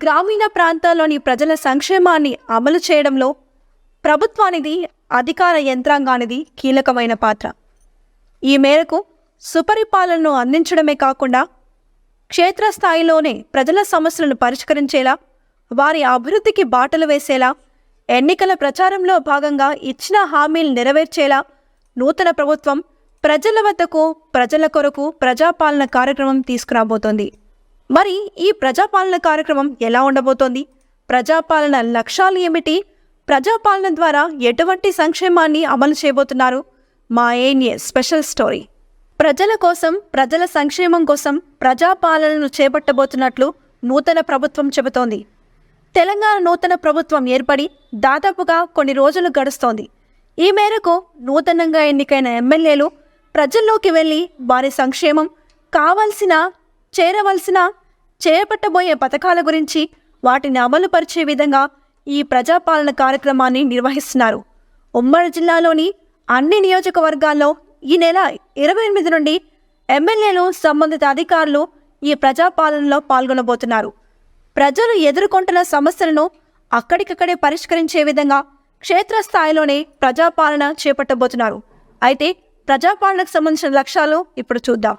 గ్రామీణ ప్రాంతాల్లోని ప్రజల సంక్షేమాన్ని అమలు చేయడంలో ప్రభుత్వానిది, అధికార యంత్రాంగానిది కీలకమైన పాత్ర. ఈ మేరకు సుపరిపాలనను అందించడమే కాకుండా క్షేత్రస్థాయిలోనే ప్రజల సమస్యలను పరిష్కరించేలా, వారి అభివృద్ధికి బాటలు వేసేలా, ఎన్నికల ప్రచారంలో భాగంగా ఇచ్చిన హామీలు నెరవేర్చేలా నూతన ప్రభుత్వం ప్రజల వద్దకు, ప్రజల కొరకు ప్రజాపాలన కార్యక్రమం తీసుకురాబోతోంది. మరి ఈ ప్రజాపాలన కార్యక్రమం ఎలా ఉండబోతోంది? ప్రజాపాలన లక్ష్యాలు ఏమిటి? ప్రజాపాలన ద్వారా ఎటువంటి సంక్షేమాన్ని అమలు చేయబోతున్నారు? మా ANA స్పెషల్ స్టోరీ. ప్రజల కోసం, ప్రజల సంక్షేమం కోసం ప్రజాపాలనను చేపట్టబోతున్నట్లు నూతన ప్రభుత్వం చెబుతోంది. తెలంగాణ నూతన ప్రభుత్వం ఏర్పడి దాదాపుగా కొన్ని రోజులు గడుస్తోంది. ఈ మేరకు నూతనంగా ఎన్నికైన ఎమ్మెల్యేలు ప్రజల్లోకి వెళ్లి వారి సంక్షేమం, చేరవలసిన, చేపట్టబోయే పథకాల గురించి, వాటిని అమలుపరిచే విధంగా ఈ ప్రజాపాలన కార్యక్రమాన్ని నిర్వహిస్తున్నారు. ఉమ్మడి జిల్లాలోని అన్ని నియోజకవర్గాల్లో ఈ నెల 28 నుండి ఎమ్మెల్యేలు, సంబంధిత అధికారులు ఈ ప్రజాపాలనలో పాల్గొనబోతున్నారు. ప్రజలు ఎదుర్కొంటున్న సమస్యలను అక్కడికక్కడే పరిష్కరించే విధంగా క్షేత్రస్థాయిలోనే ప్రజాపాలన చేపట్టబోతున్నారు. అయితే ప్రజాపాలనకు సంబంధించిన లక్ష్యాలు ఇప్పుడు చూద్దాం.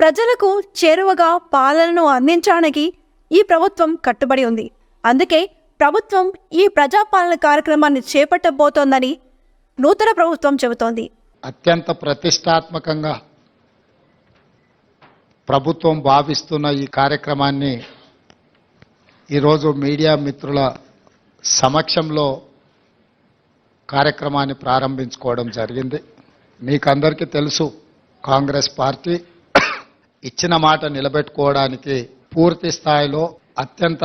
ప్రజలకు చేరువగా పాలనను అందించడానికి ఈ ప్రభుత్వం కట్టుబడి ఉంది. అందుకే ప్రభుత్వం ఈ ప్రజాపాలన కార్యక్రమాన్ని చేపట్టబోతోందని నూతన ప్రభుత్వం చెబుతోంది. అత్యంత ప్రతిష్టాత్మకంగా ప్రభుత్వం భావిస్తున్న ఈ కార్యక్రమాన్ని ఈరోజు మీడియా మిత్రుల సమక్షంలో కార్యక్రమాన్ని ప్రారంభించుకోవడం జరిగింది. మీకందరికీ తెలుసు, కాంగ్రెస్ పార్టీ ఇచ్చిన మాట నిలబెట్టుకోవడానికి పూర్తి స్థాయిలో అత్యంత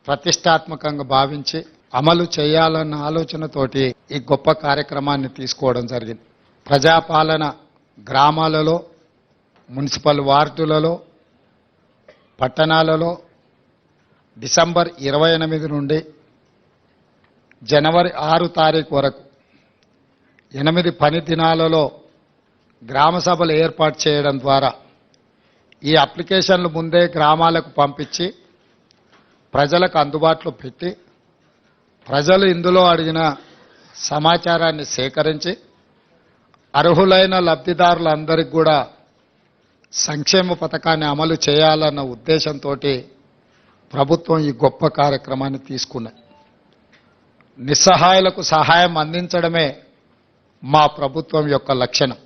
ప్రతిష్టాత్మకంగా భావించి అమలు చేయాలన్న ఆలోచనతోటి ఈ గొప్ప కార్యక్రమాన్ని తీసుకోవడం జరిగింది. ప్రజాపాలన గ్రామాలలో, మున్సిపల్ వార్డులలో, పట్టణాలలో డిసెంబర్ 28 నుండి జనవరి 6 తారీఖు వరకు 8 పని దినాలలో గ్రామ సభలు ఏర్పాటు చేయడం ద్వారా ఈ అప్లికేషన్లు ముందే గ్రామాలకు పంపించి ప్రజలకు అందుబాటులో పెట్టి, ప్రజలు ఇందులో అడిగిన సమాచారాన్ని సేకరించి అర్హులైన లబ్ధిదారులందరికీ కూడా సంక్షేమ పథకాన్ని అమలు చేయాలన్న ఉద్దేశంతో ప్రభుత్వం ఈ గొప్ప కార్యక్రమాన్ని తీసుకున్నది. నిస్సహాయులకు సహాయం అందించడమే మా ప్రభుత్వం యొక్క లక్షణం,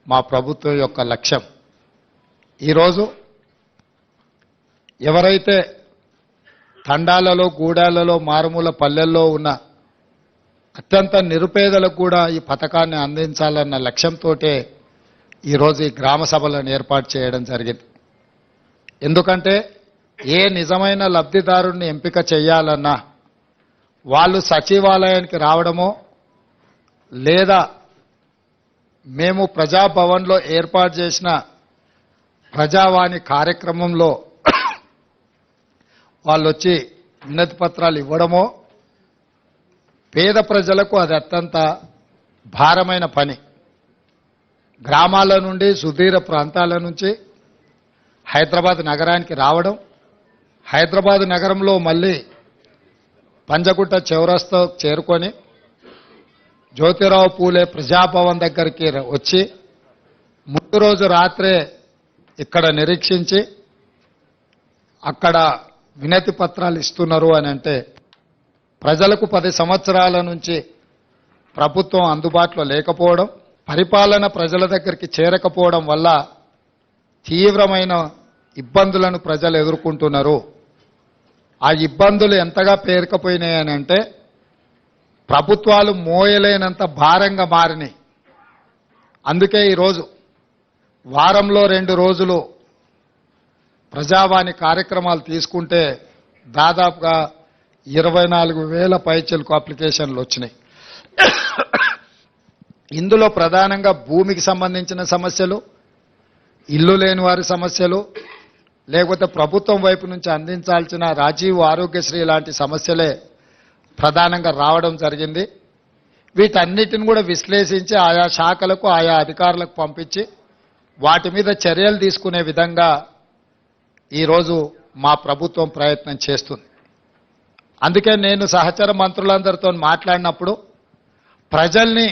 మా ప్రభుత్వం యొక్క లక్ష్యం. ఈరోజు ఎవరైతే తండాలలో, గూడాలలో, మారుమూల పల్లెల్లో ఉన్న అత్యంత నిరుపేదలకు కూడా ఈ పథకాన్ని అందించాలన్న లక్ష్యంతో ఈరోజు ఈ గ్రామ సభలను ఏర్పాటు చేయడం జరిగింది. ఎందుకంటే ఏ నిజమైన లబ్ధిదారుణ్ణి ఎంపిక చేయాలన్నా వాళ్ళు సచివాలయానికి రావడమో, లేదా మేము ప్రజాభవన్లో ఏర్పాటు చేసిన ప్రజావాణి కార్యక్రమంలో వాళ్ళు వచ్చి వినతి పత్రాలు ఇవ్వడమో, పేద ప్రజలకు అది అత్యంత భారమైన పని. గ్రామాల నుండి, సుదూర ప్రాంతాల నుంచి హైదరాబాద్ నగరానికి రావడం, హైదరాబాద్ నగరంలో మళ్ళీ పంజగుట్ట చౌరస్తా చేరుకొని జ్యోతిరావు పూలే ప్రజాభవన్ దగ్గరికి వచ్చి ముందు రోజు రాత్రే ఇక్కడ నిరీక్షించి అక్కడ వినతి పత్రాలు ఇస్తున్నారు అని అంటే, ప్రజలకు 10 సంవత్సరాల నుంచి ప్రభుత్వం అందుబాటులో లేకపోవడం, పరిపాలన ప్రజల దగ్గరికి చేరకపోవడం వల్ల తీవ్రమైన ఇబ్బందులను ప్రజలు ఎదుర్కొంటున్నారు. ఆ ఇబ్బందులు ఎంతగా పేరుకపోయినాయని అంటే ప్రభుత్వాలు మోయలేనంత భారంగా మారినాయి. అందుకే ఈరోజు వారంలో 2 రోజులు ప్రజావాణి కార్యక్రమాలు తీసుకుంటే దాదాపుగా 24,000 పైచిలకు అప్లికేషన్లు వచ్చినాయి. ఇందులో ప్రధానంగా భూమికి సంబంధించిన సమస్యలు, ఇల్లు లేని వారి సమస్యలు, లేకపోతే ప్రభుత్వం వైపు నుంచి అందించాల్సిన రాజీవ్ ఆరోగ్యశ్రీ లాంటి సమస్యలే ప్రధానంగా రావడం జరిగింది. వీటన్నిటిని కూడా విశ్లేషించి ఆయా శాఖలకు, ఆయా అధికారులకు పంపించి వాటి మీద చర్యలు తీసుకునే విధంగా ఈరోజు మా ప్రభుత్వం ప్రయత్నం చేస్తుంది. అందుకే నేను సహచర మంత్రులందరితో మాట్లాడినప్పుడు ప్రజల్ని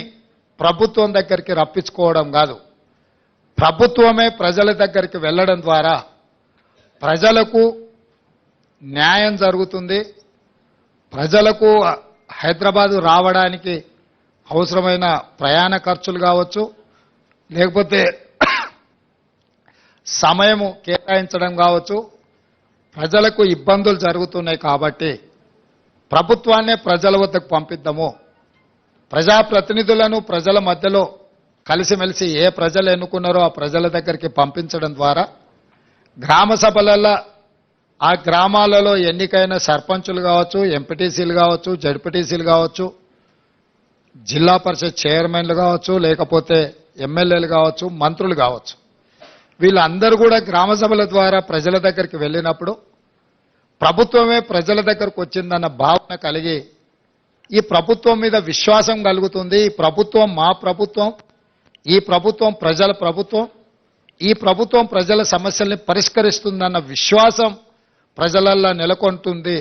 ప్రభుత్వం దగ్గరికి రప్పించుకోవడం కాదు, ప్రభుత్వమే ప్రజల దగ్గరికి వెళ్ళడం ద్వారా ప్రజలకు న్యాయం జరుగుతుంది. ప్రజలకు హైదరాబాదు రావడానికి అవసరమైన ప్రయాణ ఖర్చులు కావచ్చు, లేకపోతే సమయము కేటాయించడం కావచ్చు, ప్రజలకు ఇబ్బందులు జరుగుతున్నాయి. కాబట్టి ప్రభుత్వాన్నే ప్రజల వద్దకు పంపిద్దాము, ప్రజాప్రతినిధులను ప్రజల మధ్యలో కలిసిమెలిసి ఏ ప్రజలు ఎన్నుకున్నారో ఆ ప్రజల దగ్గరికి పంపించడం ద్వారా గ్రామ సభలలో ఆ గ్రామాలలో ఎన్నికైన సర్పంచులు కావచ్చు, ఎంపీటీసీలు కావచ్చు, జడ్పీటీసీలు కావచ్చు, జిల్లా పరిషత్ చైర్మన్లు కావచ్చు, లేకపోతే ఎమ్మెల్యేలు కావచ్చు, మంత్రులు కావచ్చు, వీళ్ళందరూ కూడా గ్రామ సభల ద్వారా ప్రజల దగ్గరికి వెళ్ళినప్పుడు ప్రభుత్వమే ప్రజల దగ్గరకు వచ్చిందన్న భావన కలిగి ఈ ప్రభుత్వం మీద విశ్వాసం కలుగుతుంది. ఈ ప్రభుత్వం మా ప్రభుత్వం, ఈ ప్రభుత్వం ప్రజల ప్రభుత్వం, ఈ ప్రభుత్వం ప్రజల సమస్యల్ని పరిష్కరిస్తుందన్న విశ్వాసం ప్రజలల్లో నెలకొంటుంది.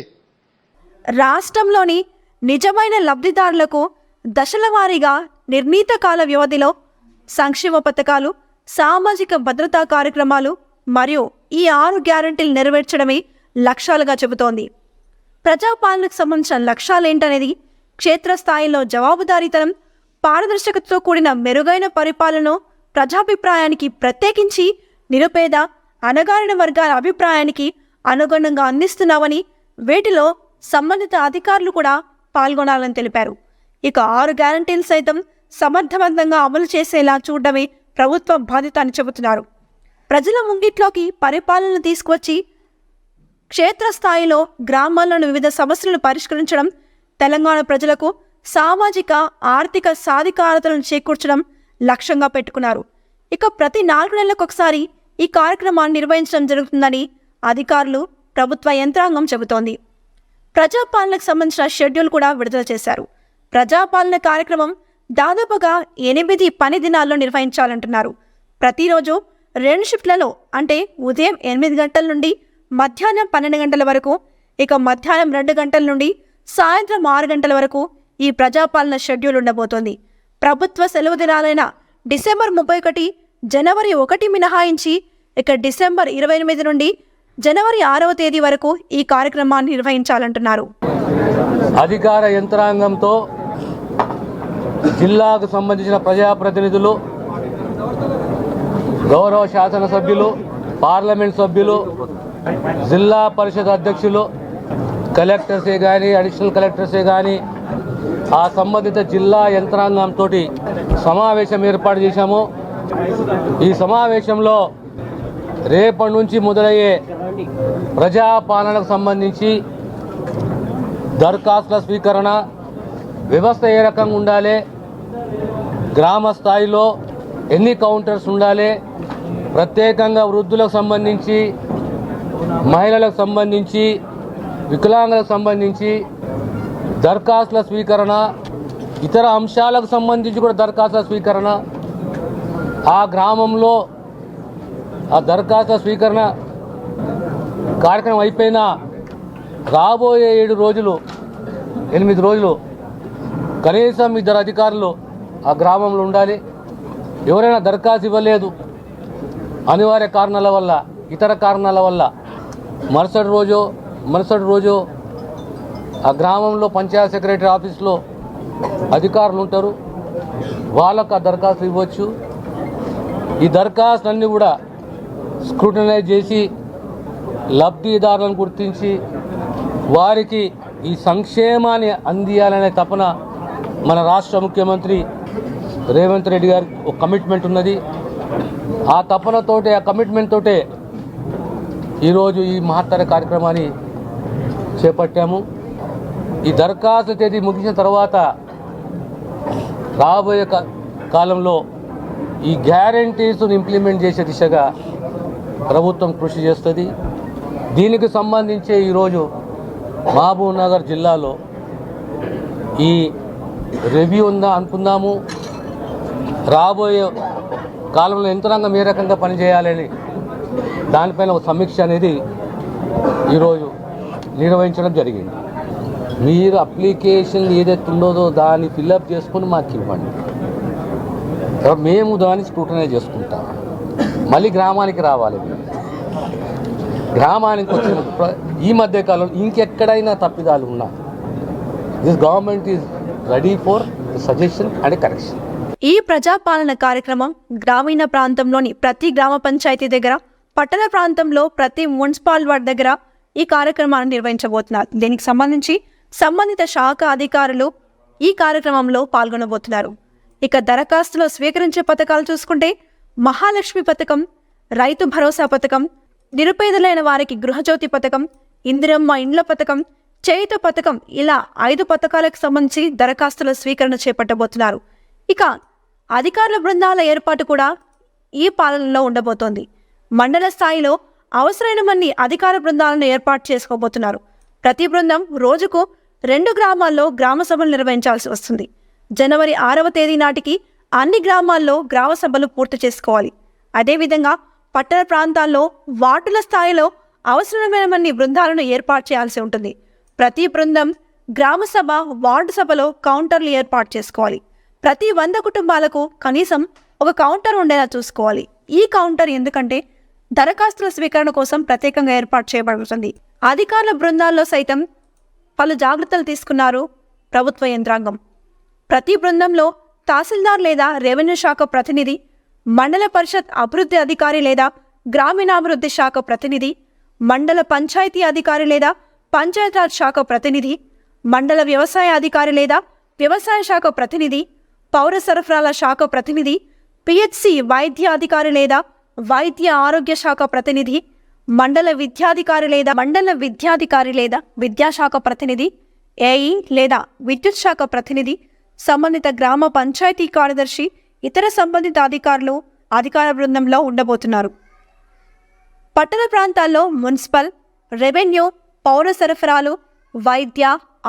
రాష్ట్రంలోని నిజమైన లబ్ధిదారులకు దశల వారీగా నిర్ణీత కాల వ్యవధిలో సంక్షేమ పథకాలు, సామాజిక భద్రతా కార్యక్రమాలు మరియు ఈ 6 గ్యారెంటీలు నెరవేర్చడమే లక్ష్యాలుగా చెబుతోంది. ప్రజాపాలనకు సంబంధించిన లక్ష్యాలేంటనేది క్షేత్రస్థాయిలో జవాబుదారీతనం, పారదర్శకతతో కూడిన మెరుగైన పరిపాలన ప్రజాభిప్రాయానికి, ప్రత్యేకించి నిరుపేద అణగారిన వర్గాల అభిప్రాయానికి అనుగుణంగా అందిస్తున్నామని, వీటిలో సంబంధిత అధికారులు కూడా పాల్గొనాలని తెలిపారు. ఇక 6 గ్యారెంటీలు సైతం సమర్థవంతంగా అమలు చేసేలా చూడడమే ప్రభుత్వం బాధ్యత అని చెబుతున్నారు. ప్రజల ముంగిట్లోకి పరిపాలనను తీసుకువచ్చి క్షేత్రస్థాయిలో గ్రామాల్లోని వివిధ సమస్యలను పరిష్కరించడం, తెలంగాణ ప్రజలకు సామాజిక ఆర్థిక సాధికారతలను చేకూర్చడం లక్ష్యంగా పెట్టుకున్నారు. ఇక ప్రతి 4 నెలలకొకసారి ఈ కార్యక్రమాన్ని నిర్వహించడం జరుగుతుందని అధికారులు, ప్రభుత్వ యంత్రాంగం చెబుతోంది. ప్రజాపాలనకు సంబంధించిన షెడ్యూల్ కూడా విడుదల చేశారు. ప్రజాపాలన కార్యక్రమం దాదాపుగా 8 పని దినాల్లో నిర్వహించాలంటున్నారు. ప్రతిరోజు 2 షిఫ్ట్లలో, అంటే ఉదయం 8 గంటల నుండి మధ్యాహ్నం 12 గంటల వరకు, ఇక మధ్యాహ్నం 2 గంటల నుండి సాయంత్రం 6 గంటల వరకు ఈ ప్రజాపాలన షెడ్యూల్ ఉండబోతోంది. ప్రభుత్వ సెలవు దినాలైన డిసెంబర్ 31, జనవరి 1 మినహాయించి ఇక డిసెంబర్ 28 నుండి జనవరి 6వ తేదీ వరకు ఈ కార్యక్రమాన్ని నిర్వహించాలంటున్నారు. అధికార యంత్రాంగంతో జిల్లాకు సంబంధించిన ప్రజాప్రతినిధులు, గౌరవ శాసనసభ్యులు, పార్లమెంట్ సభ్యులు, జిల్లా పరిషత్ అధ్యక్షులు, కలెక్టర్సే కానీ, అడిషనల్ కలెక్టర్సే కానీ, ఆ సంబంధిత జిల్లా యంత్రాంగంతో సమావేశం ఏర్పాటు చేశాము. ఈ సమావేశంలో రేపటి నుంచి మొదలయ్యే ప్రజాపాలనకు సంబంధించి దరఖాస్తుల స్వీకరణ వ్యవస్థ ఏ రకంగా ఉండాలి, గ్రామ స్థాయిలో ఎన్ని కౌంటర్స్ ఉండాలి, ప్రత్యేకంగా వృద్ధులకు సంబంధించి, మహిళలకు సంబంధించి, వికలాంగులకు సంబంధించి దరఖాస్తుల స్వీకరణ, ఇతర అంశాలకు సంబంధించి కూడా దరఖాస్తుల స్వీకరణ, ఆ గ్రామంలో ఆ దరఖాస్తుల స్వీకరణ కార్యక్రమం అయిపోయిన రాబోయే 7 రోజులు, 8 రోజులు కనీసం 2 అధికారులు ఆ గ్రామంలో ఉండాలి. ఎవరైనా దరఖాస్తు ఇవ్వలేదు అనివార్య కారణాల వల్ల, ఇతర కారణాల వల్ల మరుసటి రోజు ఆ గ్రామంలో పంచాయత్ సెక్రటరీ ఆఫీస్లో అధికారులు ఉంటారు, వాళ్ళకు ఆ దరఖాస్తు ఇవ్వచ్చు. ఈ దరఖాస్తులన్నీ కూడా స్క్రూటనైజ్ చేసి లబ్ధిదారులను గుర్తించి వారికి ఈ సంక్షేమాన్ని అందియాలనే తపన మన రాష్ట్ర ముఖ్యమంత్రి రేవంత్ రెడ్డి గారి ఒక కమిట్మెంట్ ఉన్నది. ఆ తపనతోటే, ఆ కమిట్మెంట్ తోటే ఈరోజు ఈ మహత్తర కార్యక్రమాన్ని చేపట్టాము. ఈ దరఖాస్తు తేదీ ముగిసిన తర్వాత రాబోయే కాలంలో ఈ గ్యారంటీస్ను ఇంప్లిమెంట్ చేసే దిశగా ప్రభుత్వం కృషి చేస్తుంది. దీనికి సంబంధించి ఈరోజు మహబూబ్ నగర్ జిల్లాలో ఈ రివ్యూ ఉందా అనుకుందాము. రాబోయే కాలంలో యంత్రాంగం ఏ రకంగా పనిచేయాలని దానిపైన ఒక సమీక్ష అనేది ఈరోజు నిర్వహించడం జరిగింది. మీరు అప్లికేషన్ ఏదైతే ఉన్నదో దాన్ని ఫిల్అప్ చేసుకొని మాకు ఇవ్వండి, మేము దాన్ని స్క్రూటనైజ్ చేసుకుంటాం. మళ్ళీ గ్రామానికి రావాలి. గ్రామానికి వచ్చిన ఈ మధ్యకాలంలో ఇంకెక్కడైనా తప్పిదాలు ఉన్నా this government is ready for suggestion and correction. ఈ ప్రజాపాలన కార్యక్రమం గ్రామీణ ప్రాంతంలోని ప్రతి గ్రామ పంచాయతీ దగ్గర, పట్టణ ప్రాంతంలో ప్రతి మున్సిపల్ వార్డు దగ్గర ఈ కార్యక్రమాన్ని నిర్వహించబోతున్నారు. దీనికి సంబంధించి సంబంధిత శాఖ అధికారులు ఈ కార్యక్రమంలో పాల్గొనబోతున్నారు. ఇక దరఖాస్తులో స్వీకరించే పథకాలు చూసుకుంటే మహాలక్ష్మి పథకం, రైతు భరోసా పథకం, నిరుపేదలైన వారికి గృహజ్యోతి పథకం, ఇందిరమ్మ ఇండ్ల పథకం, చేయుత పథకం, ఇలా 5 పథకాలకు సంబంధించి దరఖాస్తుల స్వీకరణ చేపట్టబోతున్నారు. ఇక అధికారుల బృందాల ఏర్పాటు కూడా ఈ పాలనలో ఉండబోతోంది. మండల స్థాయిలో అవసరమైన మంది అధికార బృందాలను ఏర్పాటు చేసుకోబోతున్నారు. ప్రతి బృందం రోజుకు 2 గ్రామాల్లో గ్రామ సభలు నిర్వహించాల్సి వస్తుంది. జనవరి 6వ తేదీ నాటికి అన్ని గ్రామాల్లో గ్రామ సభలు పూర్తి చేసుకోవాలి. అదేవిధంగా పట్టణ ప్రాంతాల్లో వార్డుల స్థాయిలో అవసరమైన మంది బృందాలను ఏర్పాటు చేయాల్సి ఉంటుంది. ప్రతి బృందం గ్రామ సభ, వార్డు సభలో కౌంటర్లు ఏర్పాటు చేసుకోవాలి. ప్రతి 100 కుటుంబాలకు కనీసం ఒక కౌంటర్ ఉండేలా చూసుకోవాలి. ఈ కౌంటర్ ఎందుకంటే దరఖాస్తుల స్వీకరణ కోసం ప్రత్యేకంగా ఏర్పాటు చేయబడుతుంది. అధికారుల బృందాల్లో సైతం పలు జాగ్రత్తలు తీసుకున్నారు ప్రభుత్వ యంత్రాంగం. ప్రతి బృందంలో తహసీల్దార్ లేదా రెవెన్యూ శాఖ ప్రతినిధి, మండల పరిషత్ అభివృద్ధి అధికారి లేదా గ్రామీణాభివృద్ధి శాఖ ప్రతినిధి, మండల పంచాయతీ అధికారి లేదా పంచాయతీరాజ్ శాఖ ప్రతినిధి, మండల వ్యవసాయ అధికారి లేదా వ్యవసాయ శాఖ ప్రతినిధి, పౌర సరఫరాల శాఖ ప్రతినిధి, పిహెచ్సి వైద్య అధికారి లేదా వైద్య ఆరోగ్య శాఖ ప్రతినిధి, మండల విద్యాధికారి లేదా విద్యాశాఖ ప్రతినిధి, ఏఈ లేదా విద్యుత్ శాఖ ప్రతినిధి, సంబంధిత గ్రామ పంచాయతీ కార్యదర్శి, ఇతర సంబంధిత అధికారులు అధికార బృందంలో ఉండబోతున్నారు. పట్టణ ప్రాంతాల్లో మున్సిపల్, రెవెన్యూ, పౌర సరఫరాలు, వైద్య,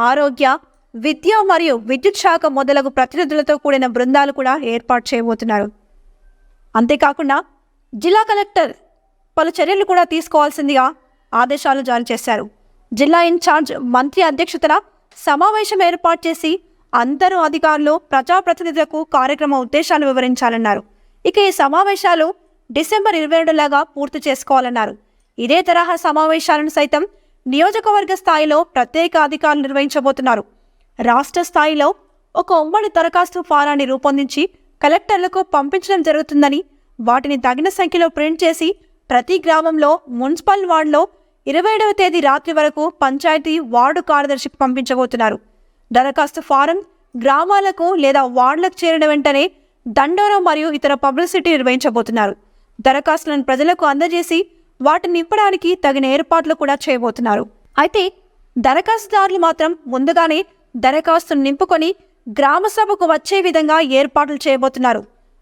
ఆరోగ్య, విద్య మరియు విద్యుత్ శాఖ మొదలగు ప్రతినిధులతో కూడిన బృందాలు కూడా ఏర్పాటు చేయబోతున్నారు. అంతేకాకుండా జిల్లా కలెక్టర్ పలు చర్యలు కూడా తీసుకోవాల్సిందిగా ఆదేశాలు జారీ చేశారు. జిల్లా ఇన్ఛార్జ్ మంత్రి అధ్యక్షతన సమావేశం ఏర్పాటు చేసి అందరూ అధికారులు, ప్రజాప్రతినిధులకు కార్యక్రమ ఉద్దేశాలు వివరించాలన్నారు. ఇక ఈ సమావేశాలు డిసెంబర్ 22 పూర్తి చేసుకోవాలన్నారు. ఇదే తరహా సమావేశాలను సైతం నియోజకవర్గ స్థాయిలో ప్రత్యేక అధికారులు నిర్వహించబోతున్నారు. రాష్ట్ర స్థాయిలో ఒక ఉమ్మడి దరఖాస్తు ఫారాన్ని రూపొందించి కలెక్టర్లకు పంపించడం జరుగుతుందని, వాటిని తగిన సంఖ్యలో ప్రింట్ చేసి ప్రతి గ్రామంలో మున్సిపల్ వార్డులో 27వ తేదీ రాత్రి వరకు పంచాయతీ వార్డు కార్యదర్శికి పంపించబోతున్నారు. దరఖాస్తు ఫారం గ్రామాలకు లేదా వార్డులకు చేరిన వెంటనే దండోరా మరియు ఇతర పబ్లిసిటీ నిర్వహించబోతున్నారు. దరఖాస్తులను ప్రజలకు అందజేసి వాటిని నింపడానికి తగిన ఏర్పాట్లు కూడా చేయబోతున్నారు. అయితే దరఖాస్తుదారులు మాత్రం ముందుగానే దరఖాస్తును నింపుకొని గ్రామ సభకు వచ్చే విధంగా ఏర్పాట్లు చేయబోతున్నారు.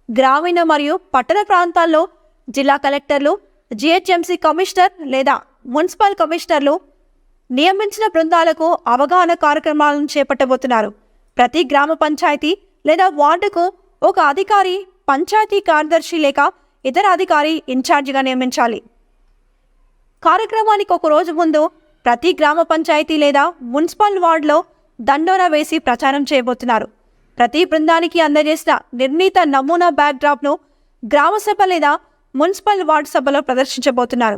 గ్రామీణ మరియు పట్టణ ప్రాంతాల్లో జిల్లా కలెక్టర్లు, జిహెచ్ఎంసీ కమిషనర్ లేదా మున్సిపల్ కమిషనర్లు నియమించిన బృందాలకు అవగాహన కార్యక్రమాలను చేపట్టబోతున్నారు. ప్రతి గ్రామ పంచాయతీ లేదా వార్డుకు ఒక అధికారి, పంచాయతీ కార్యదర్శి లేక ఇతర అధికారి ఇన్ఛార్జిగా నియమించాలి. కార్యక్రమానికి ఒక రోజు ముందు ప్రతి గ్రామ పంచాయతీ లేదా మున్సిపల్ వార్డులో దండోరా వేసి ప్రచారం చేయబోతున్నారు. ప్రతి బృందానికి అందజేసిన నిర్ణీత నమూనా బ్యాక్డ్రాప్ను గ్రామ సభ లేదా మున్సిపల్ వార్డు సభలో ప్రదర్శించబోతున్నారు.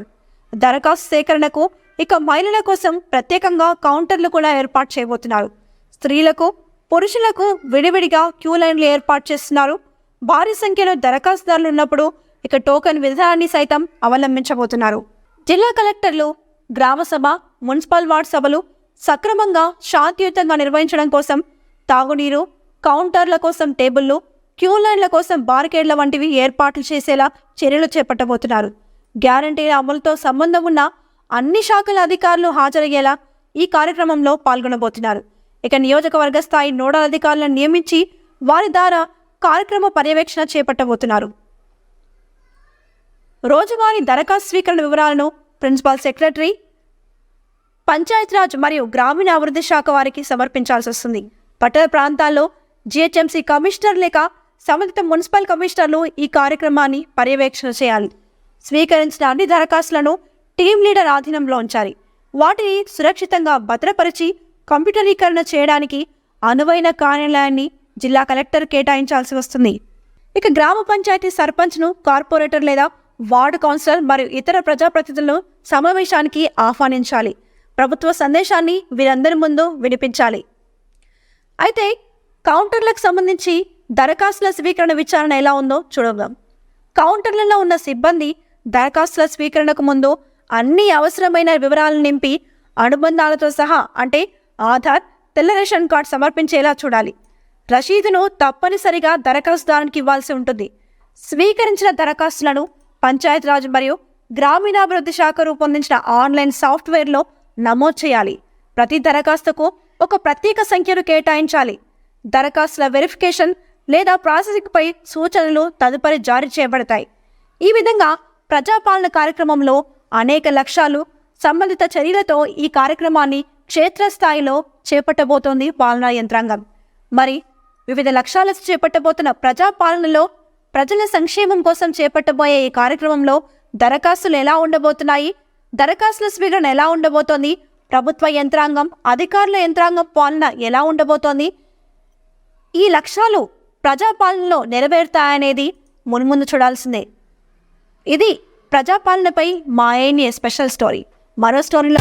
దరఖాస్తు సేకరణకు ఇక మహిళల కోసం ప్రత్యేకంగా కౌంటర్లు కూడా ఏర్పాటు చేయబోతున్నారు. స్త్రీలకు, పురుషులకు విడివిడిగా క్యూ లైన్లు ఏర్పాటు చేస్తున్నారు. భారీ సంఖ్యలో దరఖాస్తుదారులు ఉన్నప్పుడు ఇక టోకెన్ విధానాన్ని సైతం అవలంబించబోతున్నారు. జిల్లా కలెక్టర్లు గ్రామ సభ, మున్సిపల్ వార్డు సభలు సక్రమంగా, శాంతియుతంగా నిర్వహించడం కోసం తాగునీరు, కౌంటర్ల కోసం టేబుళ్లు, క్యూ లైన్ల కోసం బారికేడ్ల వంటివి ఏర్పాట్లు చేసేలా చర్యలు చేపట్టబోతున్నారు. గ్యారంటీల అమలుతో సంబంధం ఉన్న అన్ని శాఖల అధికారులు హాజరయ్యేలా ఈ కార్యక్రమంలో పాల్గొనబోతున్నారు. ఇక నియోజకవర్గ స్థాయి నోడల్ అధికారులను నియమించి వారి ద్వారా కార్యక్రమ పర్యవేక్షణ చేపట్టబోతున్నారు. రోజువారీ దరఖాస్తు స్వీకరణ వివరాలను ప్రిన్సిపల్ సెక్రటరీ, పంచాయతీరాజ్ మరియు గ్రామీణాభివృద్ధి శాఖ వారికి సమర్పించాల్సి వస్తుంది. పట్టణ ప్రాంతాల్లో జిహెచ్ఎంసీ కమిషనర్ లేక సంబంధిత మున్సిపల్ కమిషనర్లు ఈ కార్యక్రమాన్ని పర్యవేక్షణ చేయాలి. స్వీకరించిన అన్ని దరఖాస్తులను టీం లీడర్ ఆధీనంలో ఉంచాలి. వాటిని సురక్షితంగా భద్రపరిచి కంప్యూటరీకరణ చేయడానికి అనువైన కార్యాలయాన్ని జిల్లా కలెక్టర్ కేటాయించాల్సి వస్తుంది. ఇక గ్రామ పంచాయతీ సర్పంచ్ను, కార్పొరేటర్ లేదా వార్డు కౌన్సిలర్ మరియు ఇతర ప్రజాప్రతినిధులను సమావేశానికి ఆహ్వానించాలి. ప్రభుత్వ సందేశాన్ని వీరందరి ముందు వినిపించాలి. అయితే కౌంటర్లకు సంబంధించి దరఖాస్తుల స్వీకరణ విచారణ ఎలా ఉందో చూడదాం. కౌంటర్లలో ఉన్న సిబ్బంది దరఖాస్తుల స్వీకరణకు ముందు అన్ని అవసరమైన వివరాలను నింపి అనుబంధాలతో సహా అంటే ఆధార్, తెల్ల రేషన్ కార్డు సమర్పించేలా చూడాలి. రసీదును తప్పనిసరిగా దరఖాస్తుదారునికి ఇవ్వాల్సి ఉంటుంది. స్వీకరించిన దరఖాస్తులను పంచాయతీరాజ్ మరియు గ్రామీణాభివృద్ధి శాఖ రూపొందించిన ఆన్లైన్ సాఫ్ట్వేర్లో నమోదు చేయాలి. ప్రతి దరఖాస్తుకు ఒక ప్రత్యేక సంఖ్యను కేటాయించాలి. దరఖాస్తుల వెరిఫికేషన్ లేదా ప్రాసెసింగ్పై సూచనలు తదుపరి జారీ చేయబడతాయి. ఈ విధంగా ప్రజాపాలన కార్యక్రమంలో అనేక లక్ష్యాలు, సంబంధిత చర్యలతో ఈ కార్యక్రమాన్ని క్షేత్రస్థాయిలో చేపట్టబోతోంది పాలనా యంత్రాంగం. మరి వివిధ లక్ష్యాలతో చేపట్టబోతున్న ప్రజాపాలనలో ప్రజల సంక్షేమం కోసం చేపట్టబోయే ఈ కార్యక్రమంలో దరఖాస్తులు ఎలా ఉండబోతున్నాయి, దరఖాస్తుల స్వీకరణ ఎలా ఉండబోతోంది, ప్రభుత్వ యంత్రాంగం, అధికారుల యంత్రాంగం పాలన ఎలా ఉండబోతోంది, ఈ లక్ష్యాలు ప్రజాపాలనలో నెరవేరుతాయనేది మున్ముందు చూడాల్సిందే. ఇది ప్రజాపాలనపై మా స్పెషల్ స్టోరీ. మరో స్టోరీలో